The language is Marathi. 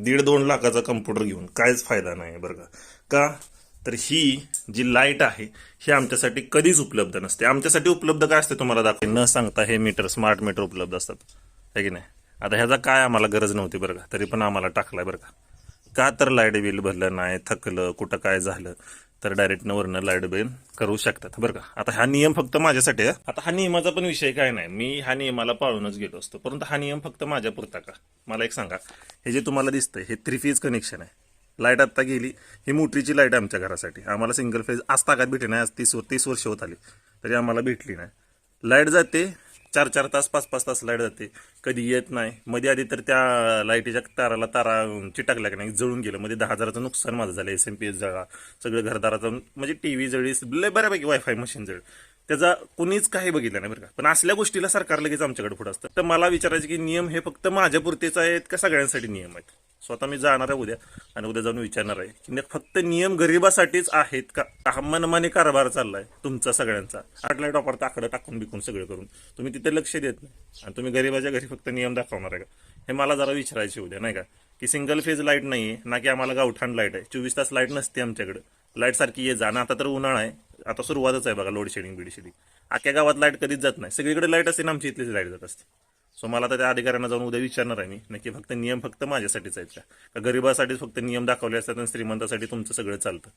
1.5-2 लाखाचा कम्प्युटर घेऊन काहीच फायदा नाही बरं का. तर ही जी लाईट आहे ही आमच्यासाठी कधीच उपलब्ध नसते. आमच्यासाठी उपलब्ध काय असते तुम्हाला दाखवेन. न सांगता हे मीटर, स्मार्ट मीटर उपलब्ध असतात, है की नाही. आता ह्याचा काय आम्हाला गरज नव्हती बरं का, तरी पण आम्हाला टाकलाय बरं का. तर लाईट बिल भरलं नाही, थकलं, कुठं काय झालं तर डायरेक्ट वरनं लाईट बिल करू शकतात बरं का. आता हा नियम फक्त माझ्यासाठी आहे. आता हा नियमाचा पण विषय काय नाही, मी ह्या नियमाला पाळूनच गेलो असतो, परंतु हा नियम फक्त माझ्या पुरता का. मला एक सांगा, हे जे तुम्हाला दिसतंय हे 3 फेज कनेक्शन आहे. लाईट आत्ता गेली, ही मोटरीची लाईट आहे आमच्या घरासाठी. आम्हाला सिंगल फेज आज तागात भेटली नाही, आज 30 वर्ष होत आली तरी आम्हाला भेटली नाही. लाईट जाते 4-4 तास, 5-5 तास लाईट जाते, कधी येत नाही. मध्ये आधी तर त्या लाईटीच्या तारा चिटकल्या की नाही, जळून गेलं. मध्ये 10,000चं नुकसान माझं झालं. SMPS जळा, सगळं घरदाराचं, म्हणजे टीव्ही जळी, बऱ्यापैकी वायफाय मशीन जळ. त्याचा कुणीच काही बघितलं नाही बरं का. पण असल्या गोष्टीला सरकार लगेच आमच्याकडे पुढे असतं. तर मला विचारायचं की नियम हे फक्त माझ्या पुरतेच आहेत का सगळ्यांसाठी नियम आहेत. स्वतः मी जाणार आहे उद्या आणि उद्या जाऊन विचारणार आहे की फक्त नियम गरिबासाठीच आहेत का. हा मनमानी कारभार चाललाय तुमचा सगळ्यांचा. लाईट वापरता आकडं टाकून बिकून सगळं करून तुम्ही तिथे लक्ष देत नाही आणि तुम्ही गरिबाच्या घरी फक्त नियम दाखवणार आहे का. हे मला जरा विचारायचे उद्या, नाही का. की सिंगल फेज लाईट नाहीये ना, की आम्हाला गावठाण लाईट आहे. 24 तास लाईट नसते आमच्याकडे. लाईट सारखी ये जा ना. आता तर उन्हाळा आहे, आता सुरुवातच आहे बघा लोड शेडिंग बिडशेडिंग. अख्ख्या गावात लाईट कधीच जात नाही. सगळीकडे लाईट असते ना, आमची इथलीच लाईट जात असते. सो मला तर त्या अधिकाऱ्यांना जाऊन उद्या विचारणार आहे मी नक्की फक्त नियम फक्त माझ्यासाठीच आहेत का गरिबासाठीच फक्त नियम दाखवले असतात आणि श्रीमंतासाठी तुमचं सगळं चालतं.